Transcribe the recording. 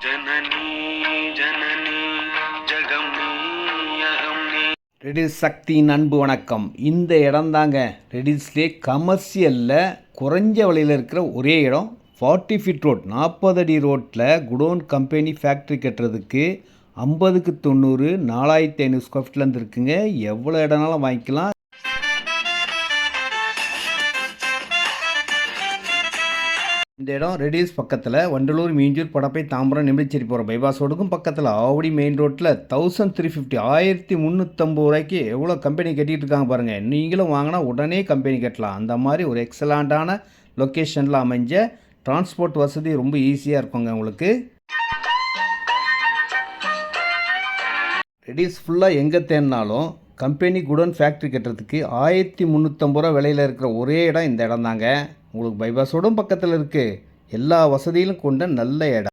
जननी जननी जगमनी riddles சக்தியின் அன்பு வணக்கம். இந்த இடம் தாங்க ரெடில்ஸ்லேயே கமர்ஷியலில் குறைஞ்ச விலையில் இருக்கிற ஒரே இடம். 40 ஃபீட் ரோட், 40 அடி ரோட்டில் குடோன் கம்பெனி ஃபேக்ட்ரி கட்டுறதுக்கு 50க்கு 90, 4500 ஸ்கொயர் ஃபீட்லேருந்து இருக்குங்க. எவ்வளோ இடம்னாலும் வாங்கிக்கலாம். இந்த இடம் ரெடில்ஸ் பக்கத்தில் வண்டலூர், மீஞ்சூர், படப்பை, தாம்பரம், நெம்பிச்சேரி போகிற பைபாஸ் ரோடுக்கும் பக்கத்தில் ஆவடி மெயின் ரோட்டில் 1350 1350 ரூபாய்க்கு எவ்வளோ கம்பெனி கட்டிகிட்டு இருக்காங்க பாருங்கள். நீங்களும் வாங்கினா உடனே கம்பெனி கட்டலாம். அந்த மாதிரி ஒரு எக்ஸலண்ட்டான லொக்கேஷனில் அமைஞ்ச டிரான்ஸ்போர்ட் வசதி ரொம்ப ஈஸியாக இருக்குங்க உங்களுக்கு. ரெடில்ஸ் ஃபுல்லாக எங்கே தேடினாலும் கம்பெனி குடோன் ஃபேக்ட்ரி கட்டுறதுக்கு 1350 ரூபா விலையில் இருக்கிற ஒரே இடம் இந்த இடம் தாங்க. உங்களுக்கு பைபாஸ் ரோடும் பக்கத்தில் இருக்குது. எல்லா வசதியிலும் கொண்ட நல்ல இடம்.